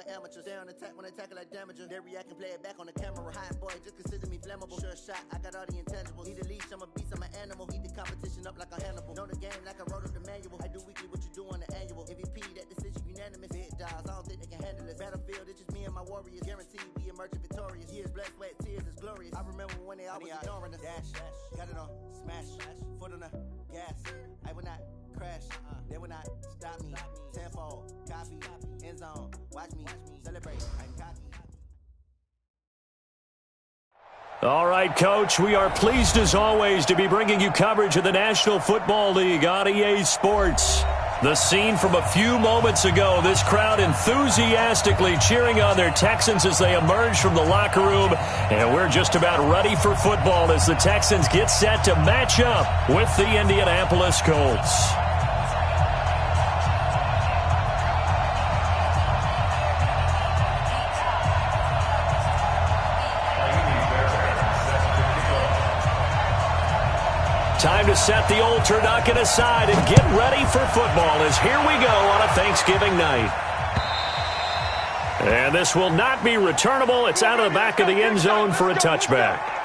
with amateurs. They on attack when they tackle like damages. They react and play it back on the camera. Hot boy, just consider me flammable. Sure shot, I got all the intangibles. Need a leash, I'm a beast, I'm an animal. Heat the competition up like a Hannibal. Know the game like I wrote up the manual. I do weekly what you do on the annual. MVP, that decision unanimous. Big dials, I don't think they can handle it. Battlefield, it's just me and my warriors. Guaranteed we emerging victorious. Years, blood, sweat, tears is glorious. I remember when they always ignoring us. Dash, got it on, smash, foot on the gas. I will not crash, they will not stop me. Tenfold, copy, end zone, watch me celebrate. I'm cocky. All right, Coach, we are pleased as always to be bringing you coverage of the National Football League on EA Sports. The scene from a few moments ago, this crowd enthusiastically cheering on their Texans as they emerge from the locker room. And we're just about ready for football as the Texans get set to match up with the Indianapolis Colts. Time to set the old turducken aside and get ready for football as here we go on a Thanksgiving night. And this will not be returnable. It's out of the back of the end zone for a touchback.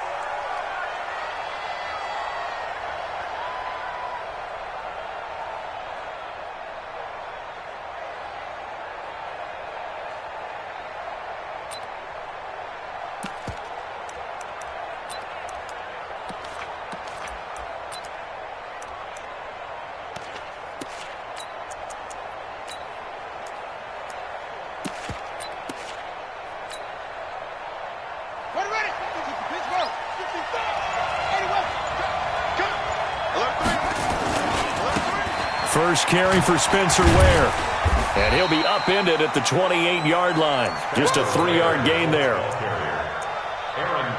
First carry for Spencer Ware. And he'll be upended at the 28-yard line. Just a 3-yard gain there.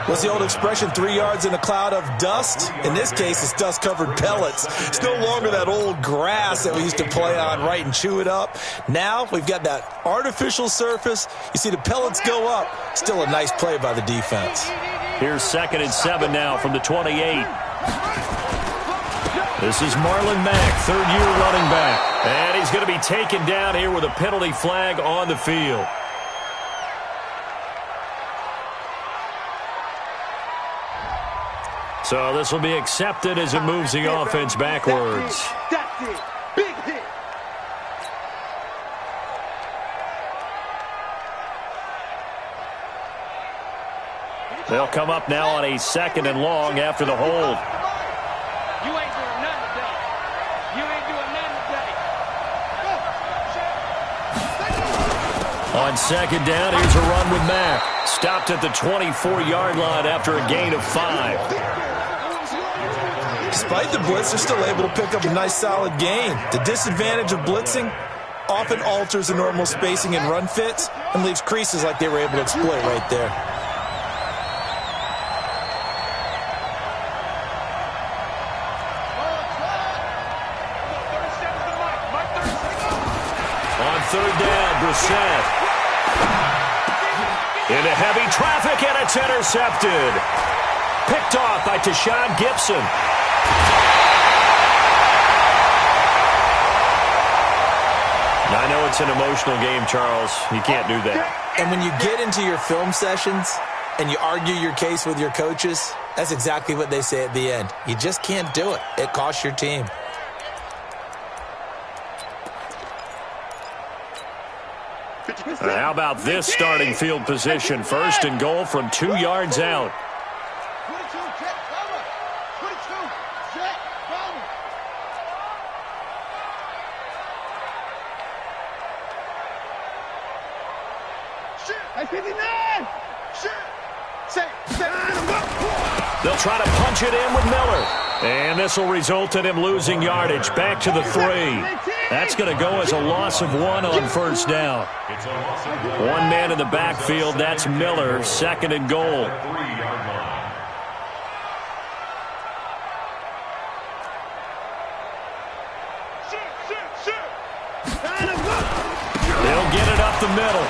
What's the old expression, 3 yards in a cloud of dust? In this case, it's dust-covered pellets. It's no longer that old grass that we used to play on, right, and chew it up. Now we've got that artificial surface. You see the pellets go up. Still a nice play by the defense. Here's 2nd and 7 now from the 28. This is Marlon Mack, third-year running back. And he's going to be taken down here with a penalty flag on the field. So this will be accepted as it moves the offense backwards. That's it. Big hit. They'll come up now on a 2nd and long after the hold. You ain't doing nothing today. You ain't doing nothing today. On 2nd down, here's a run with Mack. Stopped at the 24-yard line after a gain of 5. Despite the blitz, they're still able to pick up a nice solid gain. The disadvantage of blitzing often alters the normal spacing and run fits and leaves creases like they were able to exploit right there. On 3rd down, Brissett. Into heavy traffic, and it's intercepted. Picked off by Tashawn Gibson. I know it's an emotional game, Charles. You can't do that. And when you get into your film sessions and you argue your case with your coaches, that's exactly what they say at the end. You just can't do it. It costs your team. How about this starting field position? 1st and goal from 2 yards out. 22, jet cover. 22, jet cover. Shit. Hey, 59. Shit. Say, They'll try to punch it in with Miller. And this will result in him losing yardage. Back to the 3. That's going to go as a loss of 1 on 1st down. 1 man in the backfield. That's Miller. 2nd and goal. They'll get it up the middle.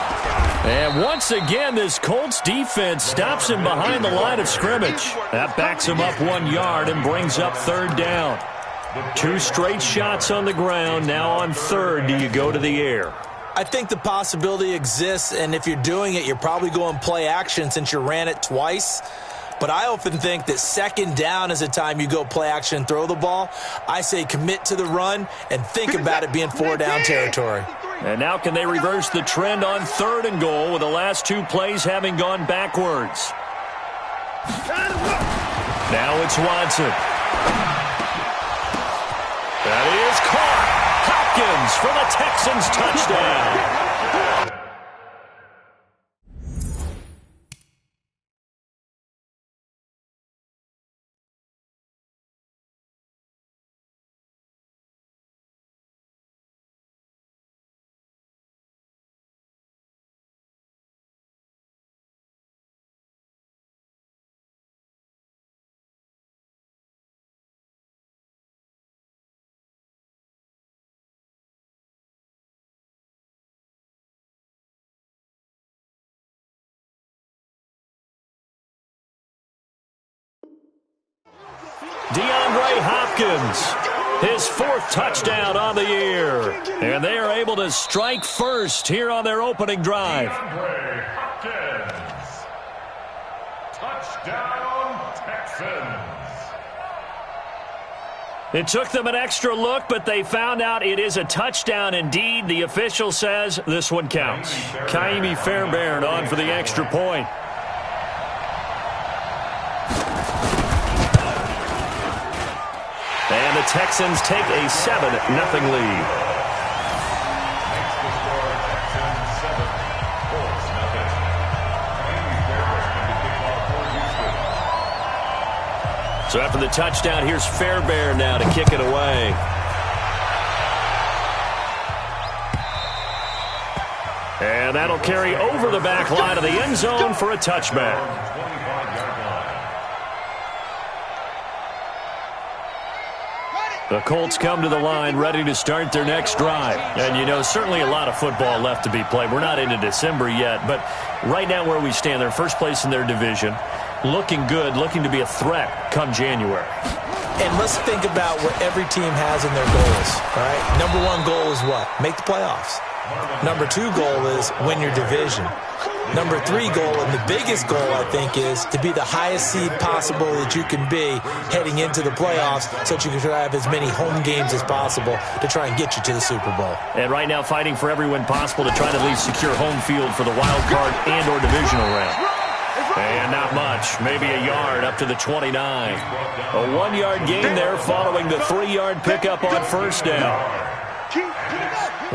And once again, this Colts defense stops him behind the line of scrimmage. That backs him up 1 yard and brings up 3rd down. 2 straight shots on the ground. Now on 3rd, do you go to the air? I think the possibility exists, and if you're doing it, you're probably going play action since you ran it twice. But I often think that second down is a time you go play action and throw the ball. I say commit to the run and think about it being 4-down territory. And now can they reverse the trend on 3rd and goal with the last 2 plays having gone backwards? Now it's Watson. That is caught. Hopkins for the Texans touchdown. DeAndre Hopkins, his 4th touchdown on the year. And they are able to strike first here on their opening drive. DeAndre Hopkins. Touchdown, Texans. It took them an extra look, but they found out it is a touchdown indeed. The official says this one counts. Kaimi Fairbairn on for the extra point. And the Texans take a 7-0 lead. So after the touchdown, here's Fairbairn now to kick it away. And that'll carry over the back line of the end zone for a touchback. The Colts come to the line ready to start their next drive. And, you know, certainly a lot of football left to be played. We're not into December yet, but right now where we stand, they're first place in their division. Looking good, looking to be a threat come January. And let's think about what every team has in their goals, all right? Number 1 goal is what? Make the playoffs. Number 2 goal is win your division. Number 3 goal, and the biggest goal, I think, is to be the highest seed possible that you can be heading into the playoffs so that you can have as many home games as possible to try and get you to the Super Bowl. And right now fighting for every win possible to try to at least secure home field for the wild card and or divisional round. And not much, maybe a yard up to the 29. A 1-yard gain there following the 3-yard pickup on first down.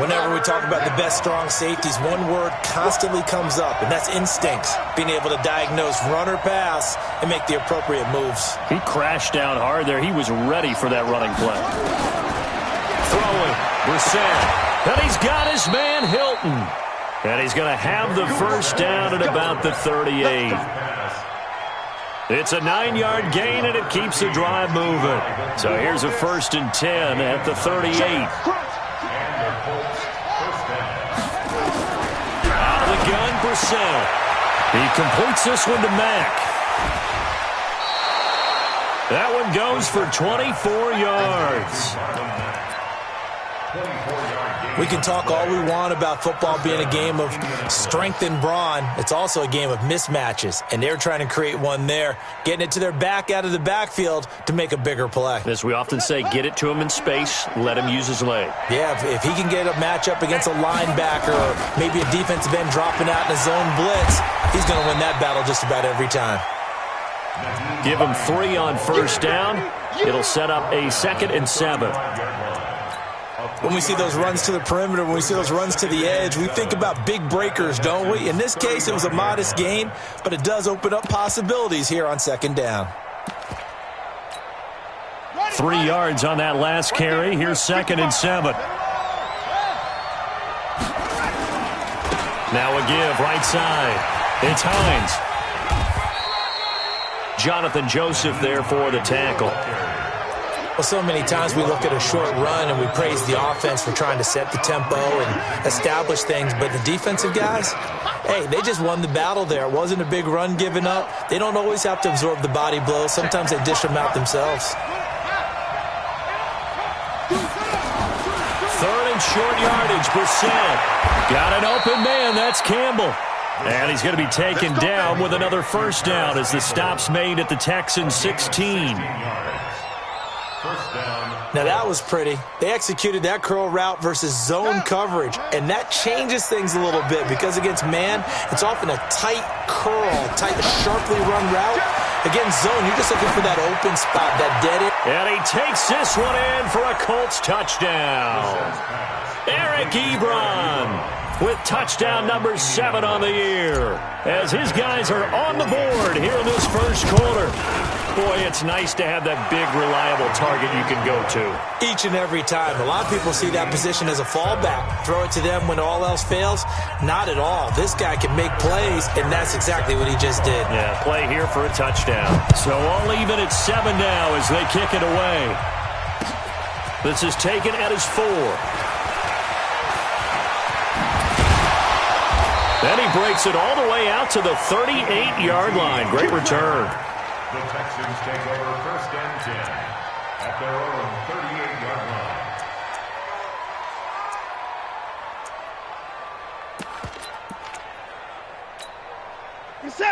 Whenever we talk about the best strong safeties, one word constantly comes up, and that's instincts. Being able to diagnose run or pass and make the appropriate moves. He crashed down hard there. He was ready for that running play. Throwing, Brissett. And he's got his man, Hilton. And he's going to have the first down at about the 38. It's a 9-yard gain, and it keeps the drive moving. So here's a 1st and 10 at the 38. Out of the gun, Brissett. He completes this one to Mack. That one goes for 24 yards. We can talk all we want about football being a game of strength and brawn. It's also a game of mismatches, and they're trying to create one there, getting it to their back out of the backfield to make a bigger play. As we often say, get it to him in space, let him use his leg. Yeah, if he can get a matchup against a linebacker or maybe a defensive end dropping out in a zone blitz, he's going to win that battle just about every time. Give him 3 on first down. It'll set up a 2nd and 7. When we see those runs to the perimeter, when we see those runs to the edge, we think about big breakers, don't we? In this case, it was a modest gain, but it does open up possibilities here on 2nd down. 3 yards on that last carry. Here's 2nd and 7. Now a give, right side. It's Hines. Jonathan Joseph there for the tackle. Well, so many times we look at a short run and we praise the offense for trying to set the tempo and establish things, but the defensive guys, hey, they just won the battle there. It wasn't a big run given up. They don't always have to absorb the body blows. Sometimes they dish them out themselves. 3rd and short yardage. Brissett got an open man. That's Campbell. And he's going to be taken down with another first down as the stop's made at the Texans 16. Now that was pretty. They executed that curl route versus zone coverage, and that changes things a little bit because against man, it's often a tight curl, tight, sharply run route. Against zone, you're just looking for that open spot, that dead end. And he takes this one in for a Colts touchdown. Eric Ebron with touchdown number 7 on the year as his guys are on the board here in this first quarter. Boy, it's nice to have that big, reliable target you can go to. Each and every time. A lot of people see that position as a fallback. Throw it to them when all else fails. Not at all. This guy can make plays, and that's exactly what he just did. Yeah, play here for a touchdown. So all even at 7 now as they kick it away. This is taken at his 4. Then he breaks it all the way out to the 38-yard line. Great return. The Texans take over 1st and 10 at their own 38-yard line.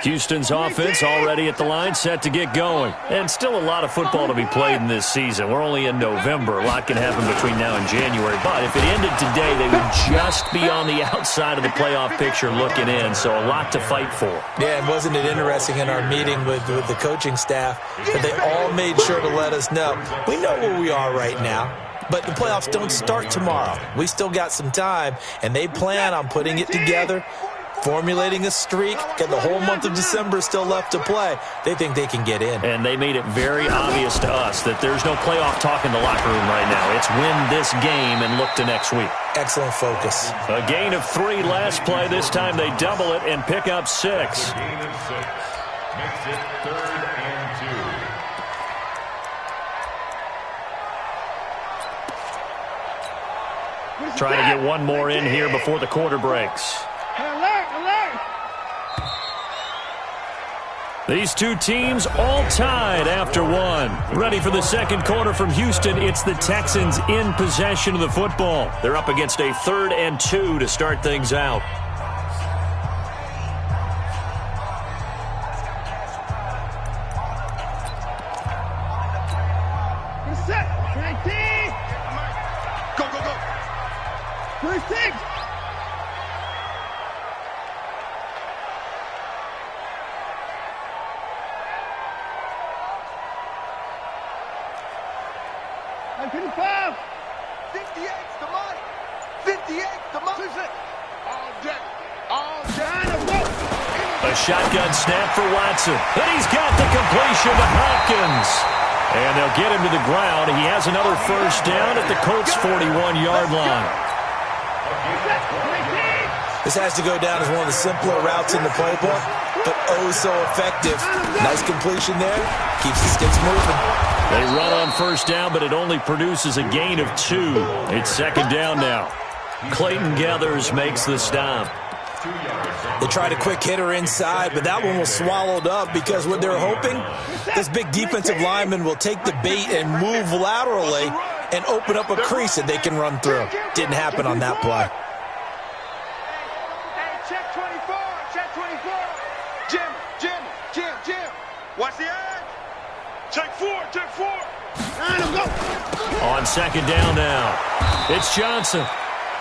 Houston's offense already at the line, set to get going. And still a lot of football to be played in this season. We're only in November. A lot can happen between now and January. But if it ended today, they would just be on the outside of the playoff picture looking in. So a lot to fight for. Yeah, and wasn't it interesting in our meeting with the coaching staff that they all made sure to let us know. We know where we are right now. But the playoffs don't start tomorrow. We still got some time, and they plan on putting it together, formulating a streak, got the whole month of December still left to play. They think they can get in. And they made it very obvious to us that there's no playoff talk in the locker room right now. It's win this game and look to next week. Excellent focus. A gain of 3 last play. This time they double it and pick up 6. A gain of 6 makes it 3rd and 2. Trying to get one more in here before the quarter breaks. These two teams all tied after 1. Ready for the second quarter from Houston. It's the Texans in possession of the football. They're up against a 3rd and 2 to start things out. Go, go, go. 26. A shotgun snap for Watson. And he's got the completion to Hopkins. And they'll get him to the ground. He has another first down at the Colts' 41-yard line. This has to go down as one of the simpler routes in the playbook, but oh so effective. Nice completion there. Keeps the sticks moving. They run on first down, but it only produces a gain of 2. It's 2nd down now. Clayton Gathers makes the stop. They tried a quick hitter inside, but that one was swallowed up because what they're hoping, this big defensive lineman will take the bait and move laterally and open up a crease that they can run through. Didn't happen on that play. Check 24, check 24. Jim. Watch the edge. Check 4. On 2nd down now, it's Johnson.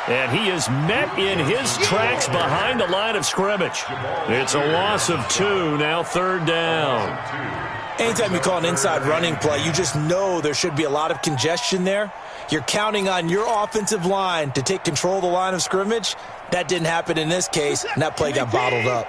And he is met in his tracks behind the line of scrimmage. It's a loss of 2, now 3rd down. Anytime you call an inside running play, you just know there should be a lot of congestion there. You're counting on your offensive line to take control of the line of scrimmage. That didn't happen in this case, and that play got bottled up.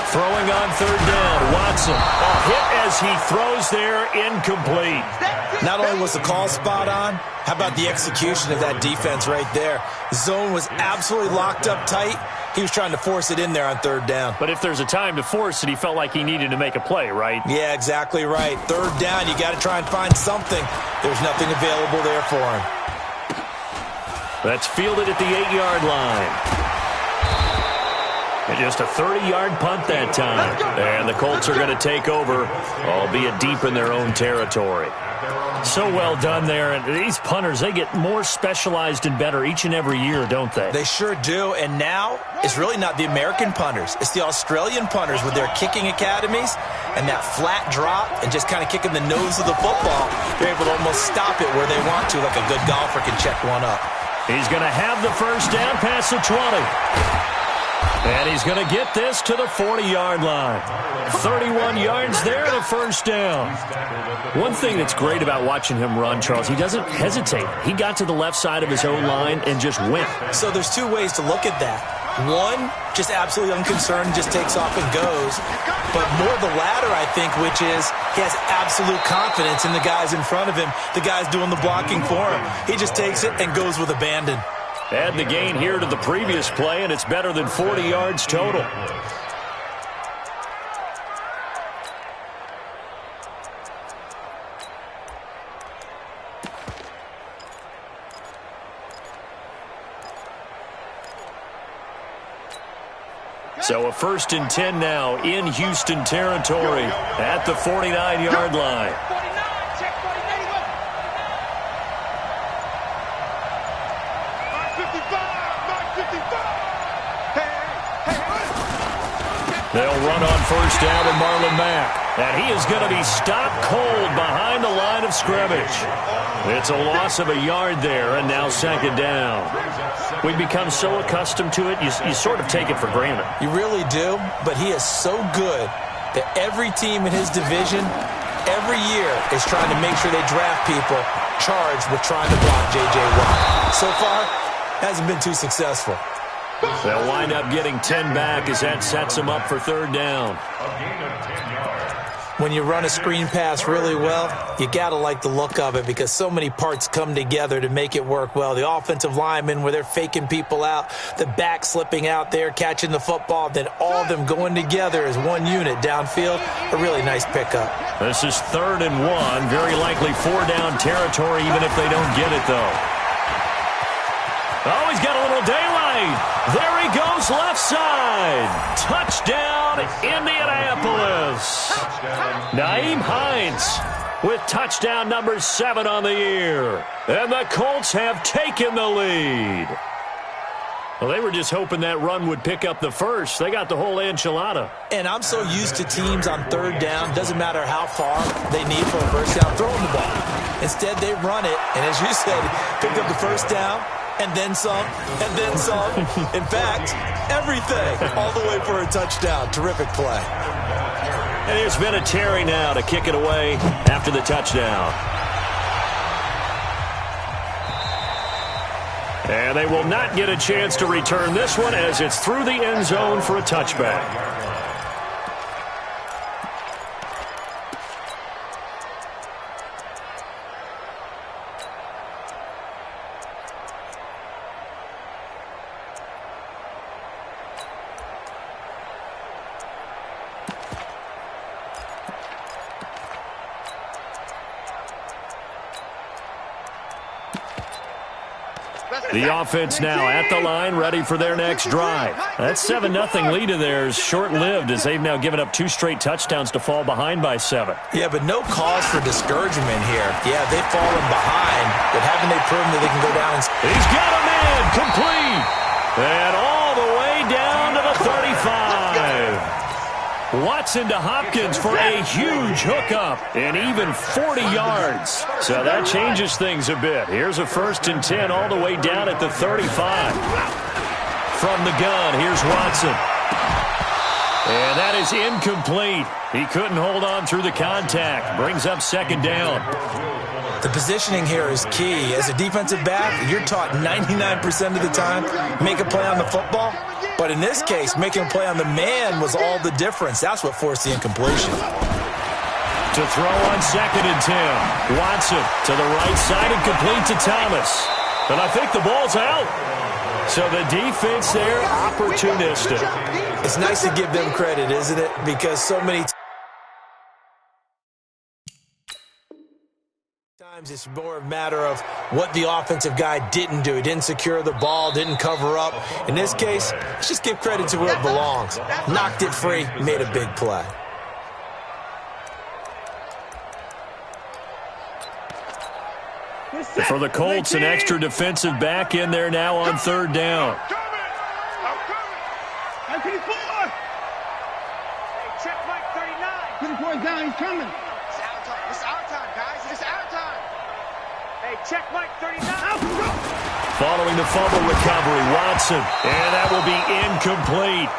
Throwing on 3rd down, Watson. A hit as he throws there, incomplete. Not only was the call spot on, how about the execution of that defense right there? Zone was absolutely locked up tight. He was trying to force it in there on 3rd down. But if there's a time to force it, he felt like he needed to make a play, right? Yeah, exactly right. 3rd down, you got to try and find something. There's nothing available there for him. That's fielded at the 8-yard line. And just a 30-yard punt that time. And the Colts are going to take over, albeit deep in their own territory. So well done there. And these punters, they get more specialized and better each and every year, don't they? They sure do. And now it's really not the American punters. It's the Australian punters with their kicking academies and that flat drop and just kind of kicking the nose of the football. They're able to almost stop it where they want to, like a good golfer can check one up. He's going to have the first down past the 20. And he's going to get this to the 40-yard line. 31 yards there and a first down. One thing that's great about watching him run, Charles, he doesn't hesitate. He got to the left side of his own line and just went. So there's two ways to look at that. One, just absolutely unconcerned, just takes off and goes. But more the latter, I think, which is he has absolute confidence in the guys in front of him, the guys doing the blocking for him. He just takes it and goes with abandon. Add the gain here to the previous play, and it's better than 40 yards total. So a 1st and 10 now in Houston territory at the 49-yard line. They'll run on first down with Marlon Mack. And he is going to be stopped cold behind the line of scrimmage. It's a loss of a yard there, and now 2nd down. We've become so accustomed to it, you sort of take it for granted. You really do, but he is so good that every team in his division, every year, is trying to make sure they draft people charged with trying to block J.J. Watt. So far, hasn't been too successful. They'll wind up getting 10 back as that sets them up for 3rd down. When you run a screen pass really well, you got to like the look of it because so many parts come together to make it work well. The offensive linemen where they're faking people out, the back slipping out there, catching the football, then all of them going together as one unit downfield. A really nice pickup. This is 3rd and 1, very likely 4-down territory even if they don't get it, though. Oh, he's got a little daylight. There he goes, left side. Touchdown, Indianapolis. Nyheim Hines with touchdown number 7 on the year. And the Colts have taken the lead. Well, they were just hoping that run would pick up the first. They got the whole enchilada. And I'm so used to teams on 3rd down, doesn't matter how far they need for a first down, throwing the ball. Instead, they run it, and as you said, picked up the first down, and then some, and then some. In fact, everything, all the way for a touchdown. Terrific play. And it's been a Terry now to kick it away after the touchdown. And they will not get a chance to return this one as it's through the end zone for a touchback. The offense now at the line, ready for their next drive. That 7-0 lead of theirs short-lived as they've now given up 2 straight touchdowns to fall behind by 7. Yeah, but no cause for discouragement here. Yeah, they've fallen behind, but haven't they proven that they can go down and... He's got a man, complete, and all the way down to the 35. Watson to Hopkins for a huge hookup and even 40 yards. So that changes things a bit. Here's a 1st and 10 all the way down at the 35. From the gun, here's Watson. And that is incomplete. He couldn't hold on through the contact. Brings up 2nd down. The positioning here is key. As a defensive back, you're taught 99% of the time, make a play on the football. But in this case, making a play on the man was all the difference. That's what forced the incompletion. To throw on 2nd and 10. Watson to the right side and complete to Thomas. And I think the ball's out. So the defense there, opportunistic. It's nice to give them credit, isn't it? Because so many It's more a matter of what the offensive guy didn't do. He didn't secure the ball, didn't cover up. In this case, let's just give credit to where it belongs. Knocked it free, made a big play. For the Colts, an extra defensive back in there now on third down. Hey, check Mike 39. Put the boy down, he's coming. It's our time, guys. It's our time. Hey, check Mike 39. Following the fumble recovery, Watson. And that will be incomplete.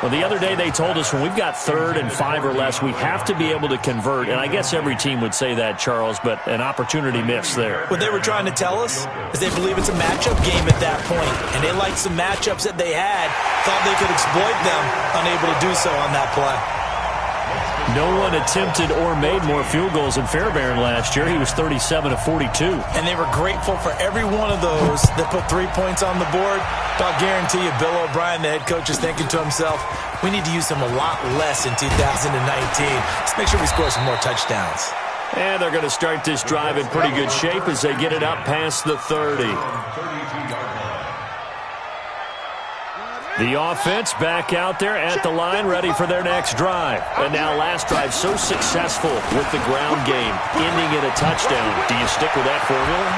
Well, the other day they told us when we've got 3rd and 5 or less, we have to be able to convert. And I guess every team would say that, Charles, but an opportunity missed there. What they were trying to tell us is they believe it's a matchup game at that point. And they liked some matchups that they had, thought they could exploit them, unable to do so on that play. No one attempted or made more field goals than Fairbairn last year. He was 37 of 42. And they were grateful for every one of those that put 3 points on the board. I'll guarantee you Bill O'Brien, the head coach, is thinking to himself, we need to use them a lot less in 2019. Let's make sure we score some more touchdowns. And they're going to start this drive in pretty good shape as they get it up past the 30. The offense back out there at the line, ready for their next drive. And now last drive so successful with the ground game, ending in a touchdown. Do you stick with that formula?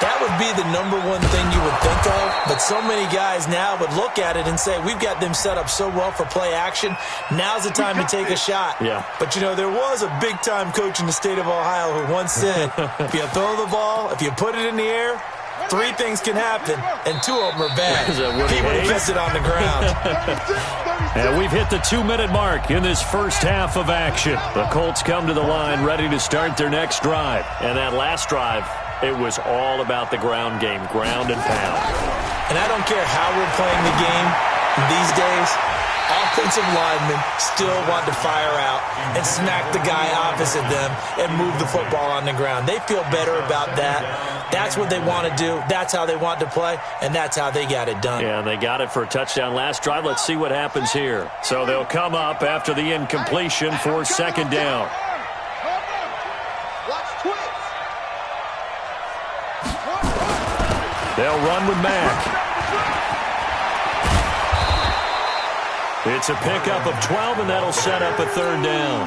That would be the number one thing you would think of, but so many guys now would look at it and say, we've got them set up so well for play action, now's the time to take a shot. Yeah. But, you know, there was a big-time coach in the state of Ohio who once said, if you throw the ball, if you put it in the air, 3 things can happen, and 2 of them are bad. He would have missed it on the ground. And we've hit the 2-minute mark in this first half of action. The Colts come to the line ready to start their next drive. And that last drive, it was all about the ground game, ground and pound. And I don't care how we're playing the game these days, offensive linemen still want to fire out and smack the guy opposite them and move the football on the ground. They feel better about that. That's what they want to do. That's how they want to play, and that's how they got it done. Yeah, they got it for a touchdown last drive. Let's see what happens here. So they'll come up after the incompletion for 2nd down. They'll run with Mack. It's a pickup of 12, and that'll set up a 3rd down.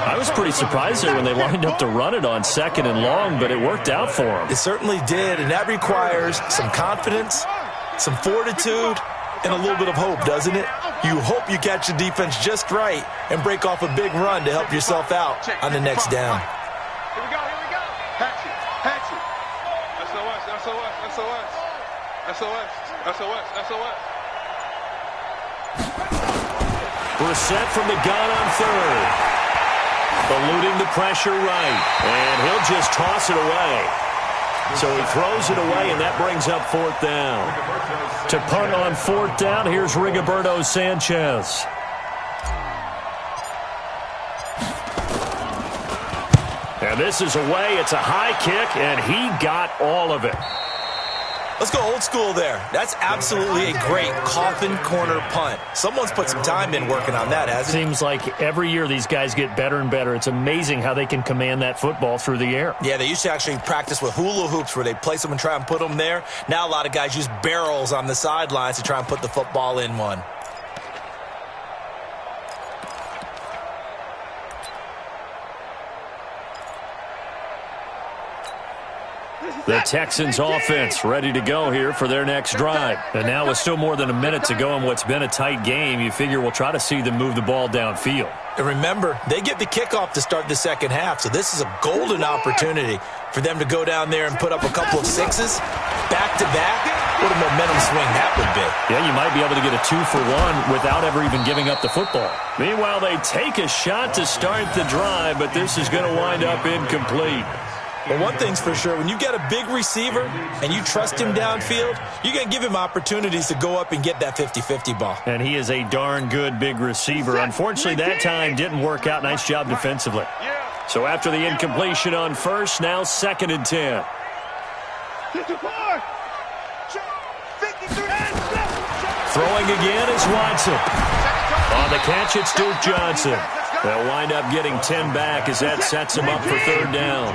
I was pretty surprised there when they lined up to run it on 2nd and long, but it worked out for them. It certainly did, and that requires some confidence, some fortitude, and a little bit of hope, doesn't it? You hope you catch the defense just right and break off a big run to help yourself out on the next down. Here we go. Patch it. SOS. Brissett from the gun on 3rd. Eluding the pressure right. And he'll just toss it away. So he throws it away, and that brings up 4th down. To punt on 4th down, here's Rigoberto Sanchez. And this is away. It's a high kick, and he got all of it. Let's go old school there. That's absolutely a great coffin corner punt. Someone's put some time in working on that, hasn't it? Seems like every year these guys get better and better. It's amazing how they can command that football through the air. Yeah, they used to actually practice with hula hoops where they place them and try and put them there. Now a lot of guys use barrels on the sidelines to try and put the football in one. The Texans offense ready to go here for their next drive. And now with still more than a minute to go in what's been a tight game, you figure we'll try to see them move the ball downfield. And remember, they get the kickoff to start the second half, so this is a golden opportunity for them to go down there and put up a couple of 6s back-to-back. What a momentum swing that would be. Yeah, you might be able to get a 2-for-1 without ever even giving up the football. Meanwhile, they take a shot to start the drive, but this is going to wind up incomplete. But one thing's for sure, when you got a big receiver and you trust him downfield, you're going to give him opportunities to go up and get that 50-50 ball. And he is a darn good big receiver. Unfortunately, that time didn't work out. Nice job defensively. So after the incompletion on 1st, now 2nd and 10. Throwing again is Watson. On the catch, it's Duke Johnson. They'll wind up getting 10 back as that sets them up for third down.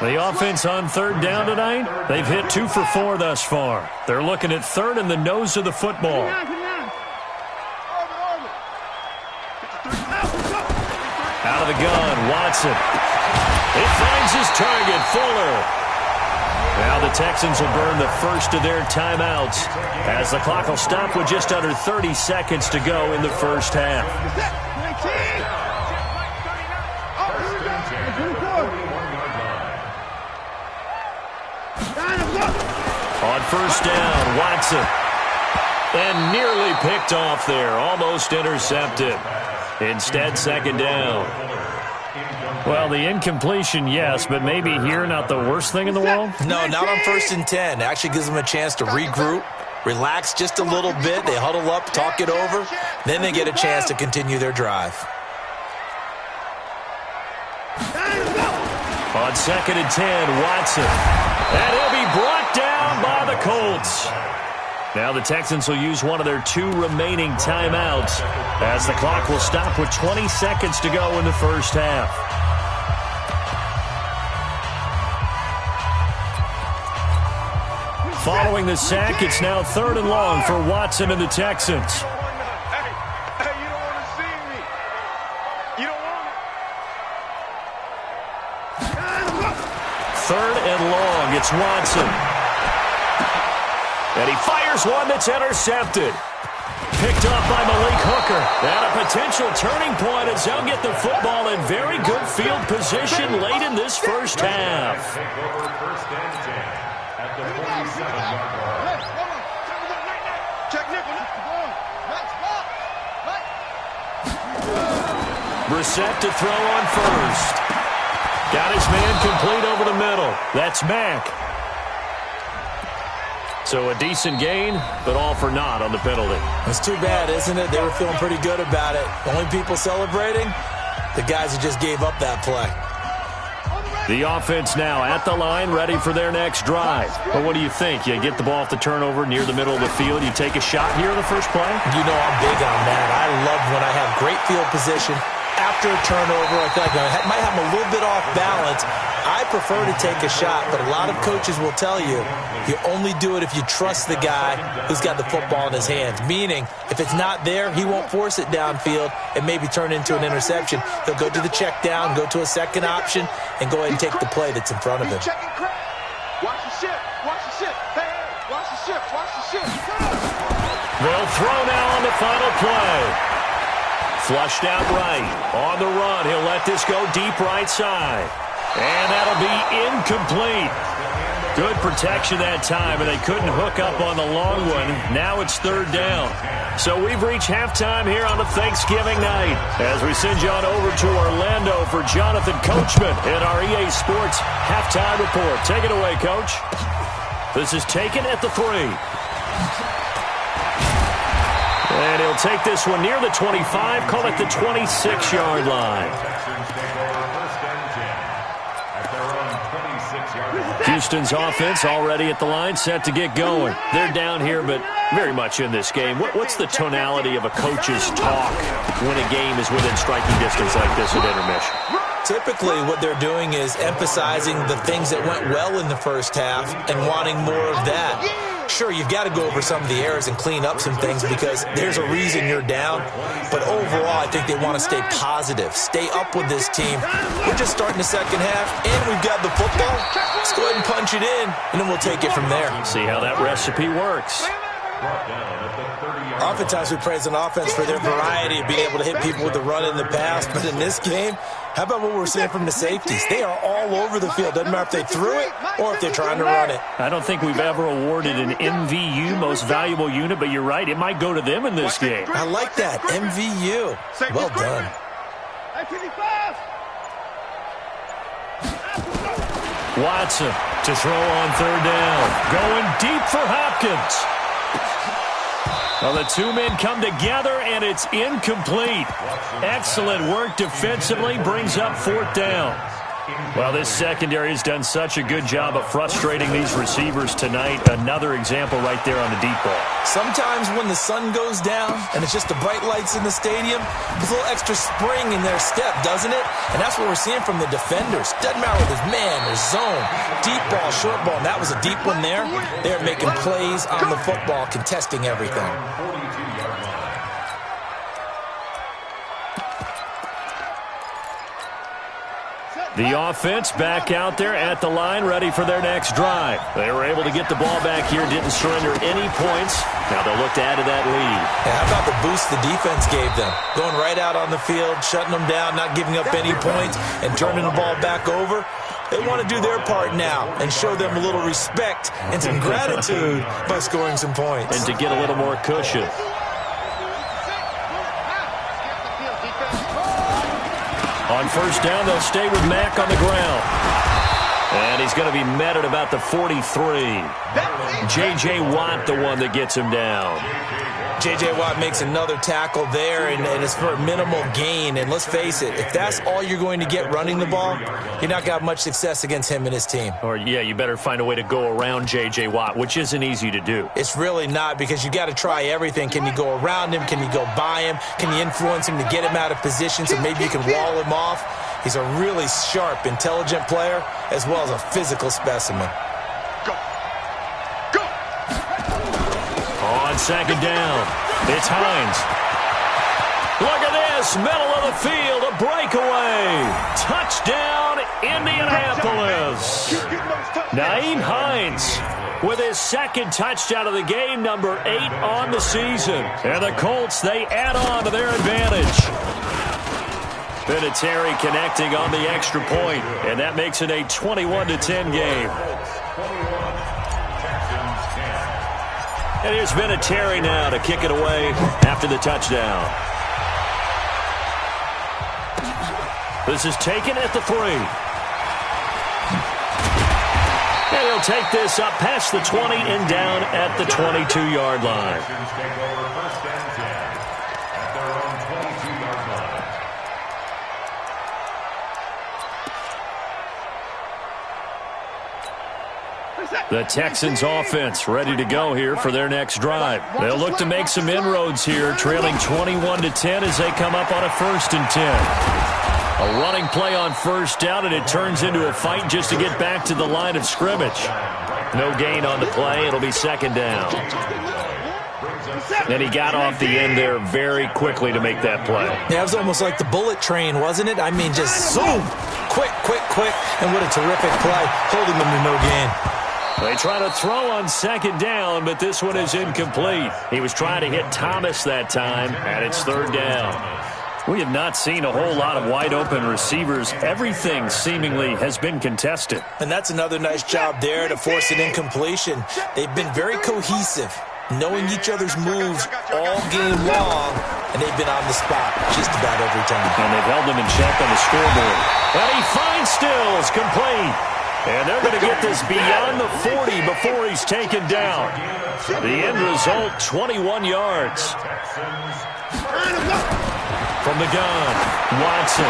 The offense on third down tonight, they've hit 2 for 4 thus far. They're looking at third in the nose of the football. Out of the gun, Watson. He finds his target, Fuller. Now the Texans will burn the first of their timeouts as the clock will stop with just under 30 seconds to go in the first half. On first down, Watson. And nearly picked off there, almost intercepted. Instead, second down. Well, the incompletion, yes, but maybe here not the worst thing in the world? No, not on 1st and 10. It actually gives them a chance to regroup, relax just a little bit. They huddle up, talk it over. Then they get a chance to continue their drive. On 2nd and 10, Watson. And he'll be brought down by the Colts. Now the Texans will use one of their 2 remaining timeouts as the clock will stop with 20 seconds to go in the first half. Following the sack, it's now 3rd and long for Watson and the Texans. Hey, you don't want to see me. You don't want it. 3rd and long, it's Watson. And he fires one that's intercepted. Picked off by Malik Hooker. And a potential turning point as they'll get the football in very good field position late in this first half. Brissett to throw on first. Got his man complete over the middle. That's Mack. So a decent gain, but all for naught on the penalty. It's too bad, isn't it? They were feeling pretty good about it. The only people celebrating, the guys who just gave up that play. The offense now at the line, ready for their next drive. But what do you think? You get the ball off the turnover near the middle of the field. You take a shot here in the first play? You know I'm big on that. I love when I have great field position. After a turnover, I feel like I might have a little bit off balance. I prefer to take a shot, but a lot of coaches will tell you, you only do it if you trust the guy who's got the football in his hands. Meaning, if it's not there, he won't force it downfield and maybe turn into an interception. He'll go to the check down, go to a second option, and go ahead and take the play that's in front of him. Watch the ship. Watch the ship. Hey, watch the ship. Watch the ship. They'll throw now on the final play. Flushed out right. On the run, he'll let this go deep right side. And that'll be incomplete. Good protection that time, and they couldn't hook up on the long one. Now it's 3rd down. So we've reached halftime here on a Thanksgiving night as we send you on over to Orlando for Jonathan Coachman in our EA Sports Halftime Report. Take it away, Coach. This is taken at the 3. And he'll take this one near the 25, call it the 26-yard line. Houston's offense already at the line, set to get going. They're down here, but very much in this game. What's the tonality of a coach's talk when a game is within striking distance like this at intermission? Typically, what they're doing is emphasizing the things that went well in the first half and wanting more of that. Sure, you've got to go over some of the errors and clean up some things because there's a reason you're down. But overall, I think they want to stay positive, stay up with this team. We're just starting the second half, and we've got the football. Let's go ahead and punch it in, and then we'll take it from there. See how that recipe works. Oftentimes we praise an offense for their variety of being able to hit people with the run in the pass. But in this game, how about what we're seeing from the safeties? They are all over the field. Doesn't matter if they threw it or if they're trying to run it. I don't think we've ever awarded an MVU, most valuable unit, but you're right. It might go to them in this game. I like that. MVU. Well done. Watson to throw on 3rd down. Going deep for Hopkins. Well, the 2 men come together, and it's incomplete. Excellent work defensively, brings up 4th down. Well, this secondary has done such a good job of frustrating these receivers tonight. Another example right there on the deep ball. Sometimes when the sun goes down and it's just the bright lights in the stadium, there's a little extra spring in their step, doesn't it? And that's what we're seeing from the defenders. Doesn't matter whether it's man or zone, deep ball, short ball, and that was a deep one there. They're making plays on the football, contesting everything. The offense back out there at the line, ready for their next drive. They were able to get the ball back here, didn't surrender any points. Now they'll look to add to that lead. Yeah, how about the boost the defense gave them? Going right out on the field, shutting them down, not giving up any points, and turning the ball back over. They want to do their part now and show them a little respect and some gratitude by scoring some points. And to get a little more cushion. On first down, they'll stay with Mack on the ground. And he's going to be met at about the 43. J.J. Watt, the one that gets him down. J.J. Watt makes another tackle there, and it's for a minimal gain. And let's face it, if that's all you're going to get running the ball, you're not going to have much success against him and his team. Or, yeah, you better find a way to go around J.J. Watt, which isn't easy to do. It's really not, because you got to try everything. Can you go around him? Can you go by him? Can you influence him to get him out of position so maybe you can wall him off? He's a really sharp, intelligent player, as well as a physical specimen. On second down, it's Hines. Look at this, middle of the field, a breakaway. Touchdown, Indianapolis. Nyheim Hines with his second touchdown of the game, number 8 on the season. And the Colts, they add on to their advantage. Vinatieri connecting on the extra point, and that makes it a 21-10 game. And here's Vinatieri now to kick it away after the touchdown. This is taken at the 3. And he'll take this up past the 20 and down at the 22-yard line. The Texans offense ready to go here for their next drive. They'll look to make some inroads here, trailing 21-10 as they come up on a 1st and 10. A running play on first down, and it turns into a fight just to get back to the line of scrimmage. No gain on the play. It'll be second down. And he got off the end there very quickly to make that play. Yeah, it was almost like the bullet train, wasn't it? I mean, just zoom! Quick, quick, quick. And what a terrific play, holding them to no gain. They try to throw on second down, but this one is incomplete. He was trying to hit Thomas that time, and it's third down. We have not seen a whole lot of wide-open receivers. Everything seemingly has been contested. And that's another nice job there to force an incompletion. They've been very cohesive, knowing each other's moves all game long, and they've been on the spot just about every time. And they've held them in check on the scoreboard. And he finds Stills, complete. And they're going to get this beyond the 40 before he's taken down. The end result, 21 yards. From the gun, Watson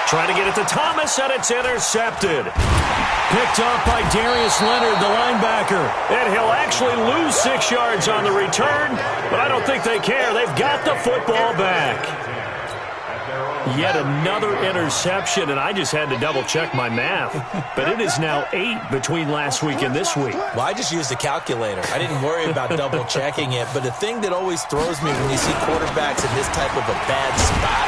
trying to get it to Thomas, and it's intercepted. Picked off by Darius Leonard, the linebacker. And he'll actually lose 6 yards on the return, but I don't think they care. They've got the football back. Yet another interception, and I just had to double-check my math. But it is now 8 between last week and this week. Well, I just used a calculator. I didn't worry about double-checking it. But the thing that always throws me when you see quarterbacks in this type of a bad spot,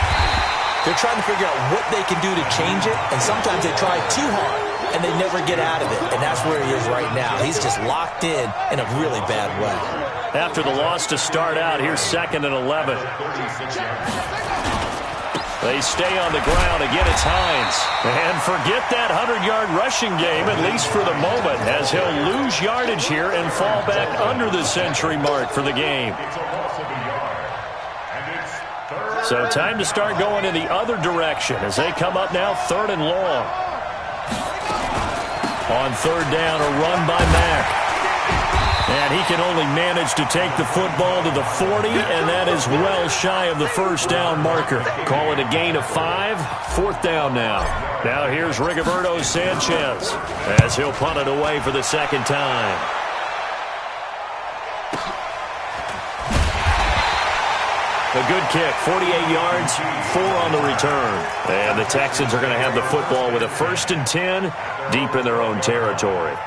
they're trying to figure out what they can do to change it, and sometimes they try too hard, and they never get out of it. And that's where he is right now. He's just locked in a really bad way. After the loss to start out, here's 2nd and 11. They stay on the ground. Again, it's Hines. And forget that 100-yard rushing game, at least for the moment, as he'll lose yardage here and fall back under the century mark for the game. So time to start going in the other direction as they come up now 3rd and long. On 3rd down, a run by Mack. And he can only manage to take the football to the 40, and that is well shy of the first down marker. Call it a gain of 5, 4th down now. Now here's Rigoberto Sanchez as he'll punt it away for the second time. A good kick, 48 yards, 4 on the return. And the Texans are going to have the football with a 1st and 10 deep in their own territory.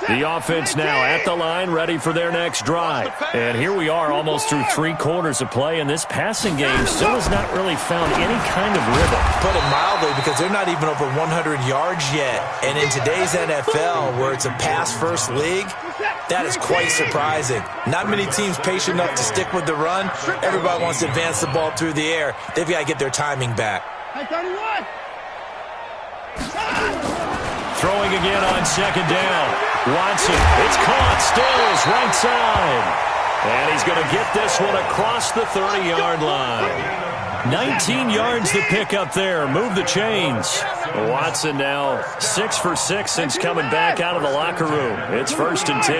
The offense now at the line, ready for their next drive. And here we are almost through 3 quarters of play, and this passing game still has not really found any kind of rhythm. Put it mildly, because they're not even over 100 yards yet. And in today's NFL, where it's a pass-first league, that is quite surprising. Not many teams patient enough to stick with the run. Everybody wants to advance the ball through the air. They've got to get their timing back. Throwing again on 2nd down. Watson, it's caught, Stills, right side. And he's going to get this one across the 30-yard line. 19 yards to pick up there. Move the chains. Watson now 6 for 6 since coming back out of the locker room. It's 1st and 10.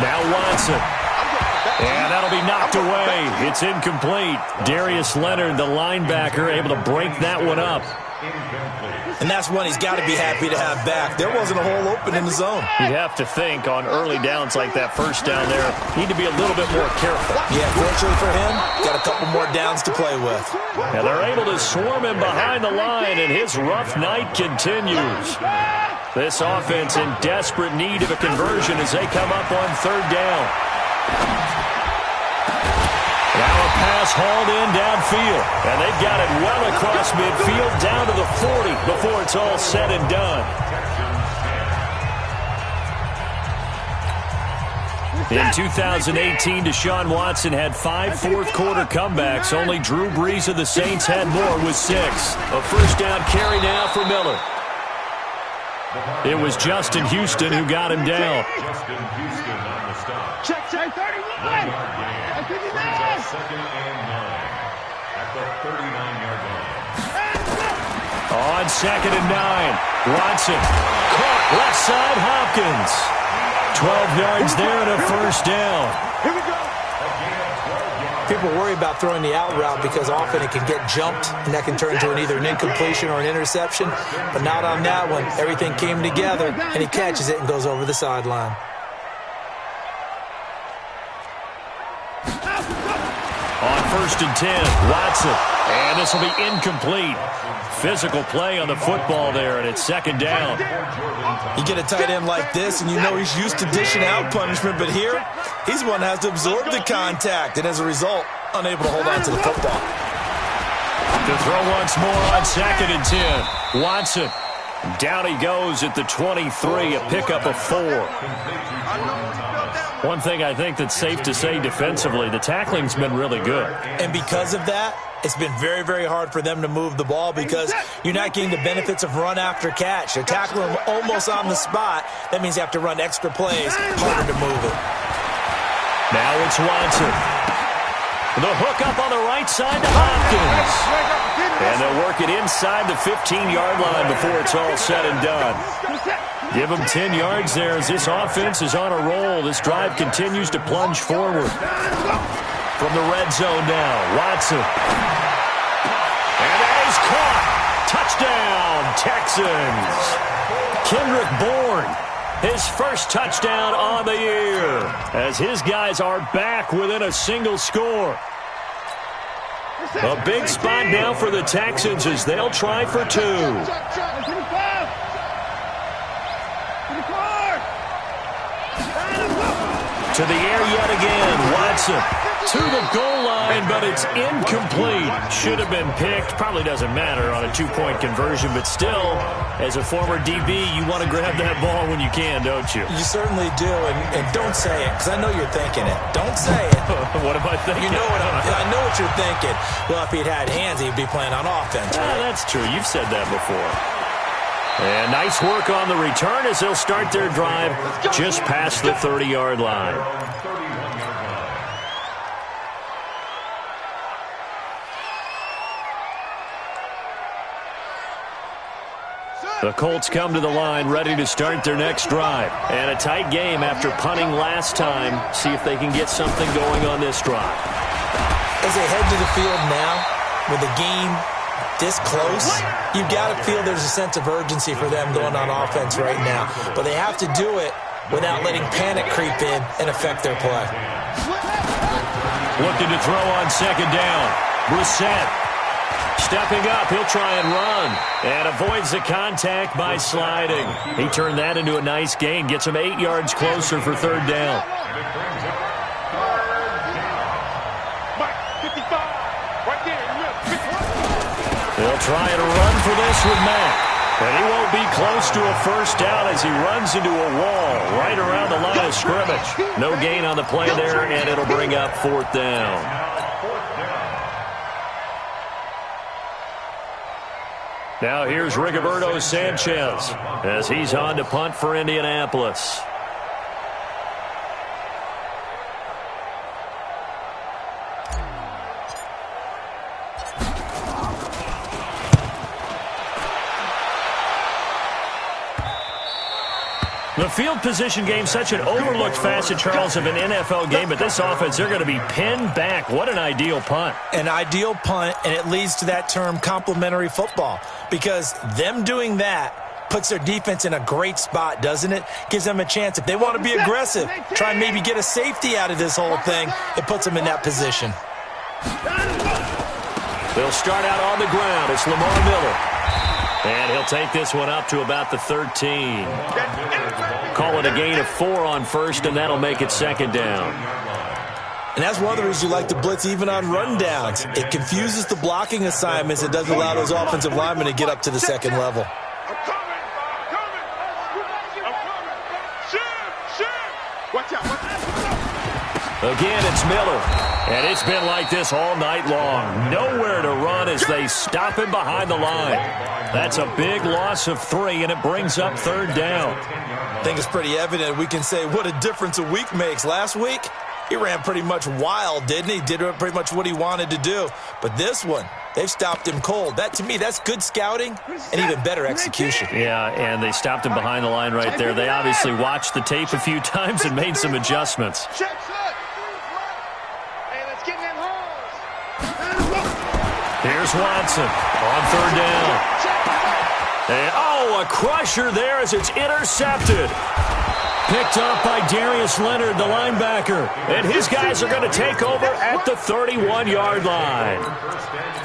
Now Watson. And that'll be knocked away. It's incomplete. Darius Leonard, the linebacker, able to break that one up. And that's one he's got to be happy to have back. There wasn't a hole open in the zone. You'd have to think on early downs like that, 1st down there, need to be a little bit more careful. Yeah, fortunately for him, got a couple more downs to play with. And they're able to swarm him behind the line, and his rough night continues. This offense in desperate need of a conversion as they come up on 3rd down. Now a pass hauled in downfield, and they've got it well across midfield down to the 40 before it's all said and done. In 2018, Deshaun Watson had 5 fourth-quarter comebacks. Only Drew Brees of the Saints had more with 6. A 1st down carry now for Miller. It was Justin Houston who got him down. Justin Houston on the stop. Check 31. 2nd and 9 at the 39-yard line. On 2nd and 9, Watson caught left side Hopkins. 12 yards there and a 1st down. Here we go. People worry about throwing the out route because often it can get jumped, and that can turn into either an incompletion or an interception. But not on that one. Everything came together, and he catches it and goes over the sideline. On 1st and 10, Watson. And this will be incomplete. Physical play on the football there, and it's 2nd down. You get a tight end like this, and you know he's used to dishing out punishment, but here, he's the one that has to absorb the contact, and as a result, unable to hold on to the football. To throw once more on 2nd and 10. Watson. Down he goes at the 23, a pickup of 4. One thing I think that's safe to say defensively, the tackling's been really good. And because of that, it's been very, very hard for them to move the ball because you're not getting the benefits of run after catch. They're tackling them almost on the spot. That means you have to run extra plays, harder to move it. Now it's Watson. The hook up on the right side to Hopkins. And they'll work it inside the 15-yard line before it's all said and done. Give them 10 yards there as this offense is on a roll. This drive continues to plunge forward. From the red zone now, Watson. And that is caught. Touchdown, Texans. Kendrick Bourne, his first touchdown on the year, as his guys are back within a single score. A big spot now for the Texans as they'll try for 2. To the air yet again, Watson to the goal line, but it's incomplete. Should have been picked. Probably doesn't matter on a 2-point conversion, but still, as a former DB, you want to grab that ball when you can, don't you? You certainly do, and don't say it, because I know you're thinking it. Don't say it. What am I thinking? You know I know what you're thinking. Well, if he'd had hands, he'd be playing on offense, right? That's true. You've said that before. And nice work on the return as they'll start their drive just past the 30-yard line. The Colts come to the line ready to start their next drive. And a tight game after punting last time. See if they can get something going on this drive. As they head to the field now, with the game this close, you've got to feel there's a sense of urgency for them going on offense right now. But they have to do it without letting panic creep in and affect their play. Looking to throw on second down. Brissett stepping up. He'll try and run. And avoids the contact by sliding. He turned that into a nice gain. Gets him 8 yards closer for third down. They'll try and run for this with Mack. And he won't be close to a first down as he runs into a wall right around the line of scrimmage. No gain on the play there, and it'll bring up fourth down. Now here's Rigoberto Sanchez as he's on to punt for Indianapolis. The field position game, such an overlooked facet, Charles, of an NFL game, but this offense, they're going to be pinned back. What an ideal punt. An ideal punt, and it leads to that term complementary football, because them doing that puts their defense in a great spot, doesn't it? Gives them a chance. If they want to be aggressive, try and maybe get a safety out of this whole thing, it puts them in that position. They'll start out on the ground. It's Lamar Miller. And he'll take this one up to about the 13. Call it a gain of 4 on first, and that'll make it second down. And that's one of the reasons you like to blitz even on rundowns. It confuses the blocking assignments. It doesn't allow those offensive linemen to get up to the second level. I'm coming. Watch out. Again, it's Miller. And it's been like this all night long. Nowhere to run as they stop him behind the line. That's a big loss of 3, and it brings up third down. I think it's pretty evident. We can say what a difference a week makes. Last week, he ran pretty much wild, didn't he? Did pretty much what he wanted to do. But this one, they've stopped him cold. That, to me, that's good scouting and even better execution. Yeah, and they stopped him behind the line right there. They obviously watched the tape a few times and made some adjustments. Here's Watson on third down. And, a crusher there as it's intercepted. Picked up by Darius Leonard, the linebacker. And his guys are going to take over at the 31-yard line.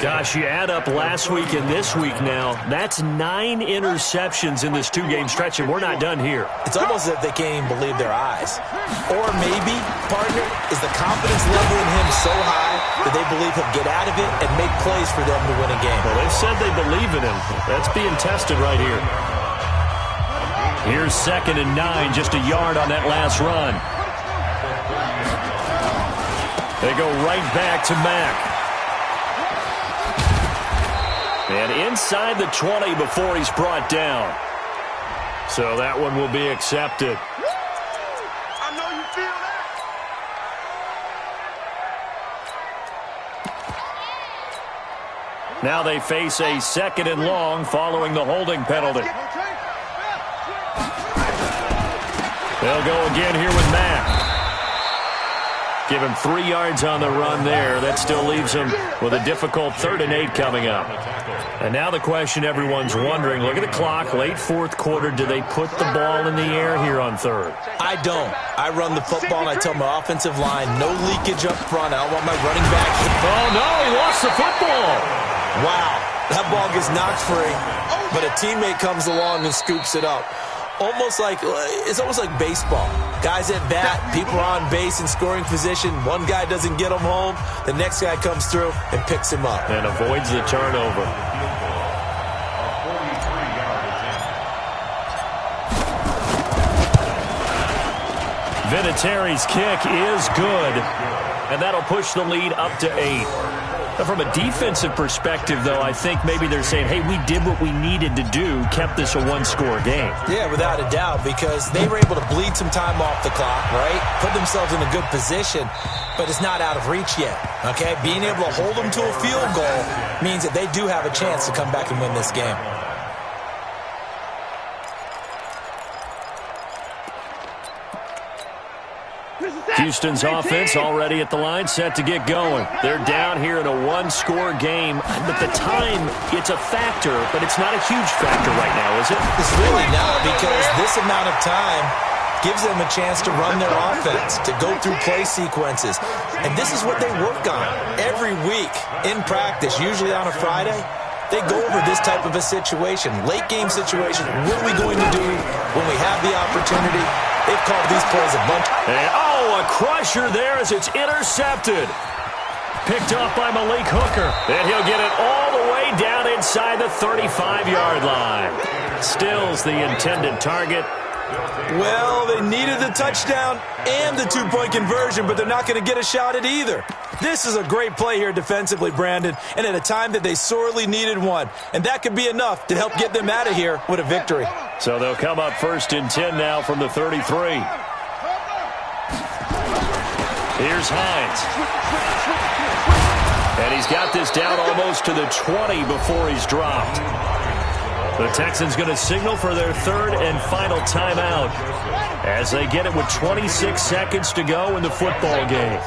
Gosh, you add up last week and this week now. That's 9 interceptions in this 2-game stretch, and we're not done here. It's almost as if they can't even believe their eyes. Or maybe, partner, is the confidence level in him so high that they believe he'll get out of it and make plays for them to win a game. Well, they've said they believe in him. That's being tested right here. Here's 2nd and 9, just a yard on that last run. They go right back to Mack. And inside the 20 before he's brought down. So that one will be accepted. I know you feel that. Now they face a 2nd and long following the holding penalty. They'll go again here with Mack. Give him 3 yards on the run there. That still leaves him with a difficult 3rd and 8 coming up. And now the question everyone's wondering, look at the clock, late 4th quarter, do they put the ball in the air here on 3rd? I don't. I run the football and I tell my offensive line, no leakage up front. I don't want my running back. Oh, no, he lost the football. Wow, that ball gets knocked free, but a teammate comes along and scoops it up. It's almost like baseball. Guys at bat, people are on base in scoring position. One guy doesn't get him home. The next guy comes through and picks him up. And avoids the turnover. Vinatieri's kick is good. And that'll push the lead up to 8. From a defensive perspective, though, I think maybe they're saying, hey, we did what we needed to do, kept this a 1-score game. Yeah, without a doubt, because they were able to bleed some time off the clock, right? Put themselves in a good position, but it's not out of reach yet, okay? Being able to hold them to a field goal means that they do have a chance to come back and win this game. Houston's offense already at the line, set to get going. They're down here in a one-score game. But the time, it's a factor, but it's not a huge factor right now, is it? It's really not, because this amount of time gives them a chance to run their offense, to go through play sequences. And this is what they work on every week in practice, usually on a Friday. They go over this type of a situation, late-game situation. What are we going to do when we have the opportunity? They've called these plays a bunch. And, a crusher there as it's intercepted. Picked off by Malik Hooker. And he'll get it all the way down inside the 35-yard line. Stills the intended target. Well, they needed the touchdown and the two-point conversion, but they're not going to get a shot at either. This is a great play here defensively, Brandon, and at a time that they sorely needed one. And that could be enough to help get them out of here with a victory. So they'll come up 1st and 10 now from the 33. Here's Hines. And he's got this down almost to the 20 before he's dropped. The Texans going to signal for their 3rd and final timeout as they get it with 26 seconds to go in the football game.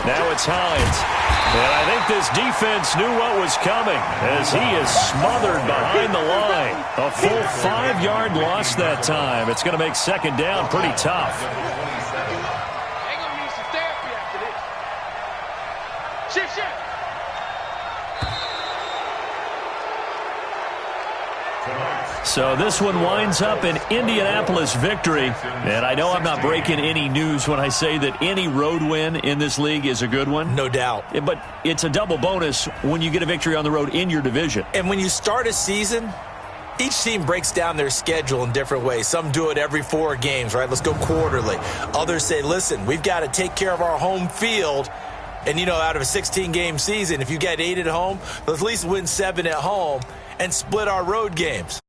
Now it's Hines. And I think this defense knew what was coming as he is smothered behind the line. A full 5-yard loss that time. It's going to make 2nd down pretty tough. They're going to need some therapy after this. Shift. So this one winds up an Indianapolis victory. And I know I'm not breaking any news when I say that any road win in this league is a good one. No doubt. But it's a double bonus when you get a victory on the road in your division. And when you start a season, each team breaks down their schedule in different ways. Some do it every 4 games, right? Let's go quarterly. Others say, listen, we've got to take care of our home field. And, out of a 16-game season, if you get 8 at home, let's at least win 7 at home and split our road games.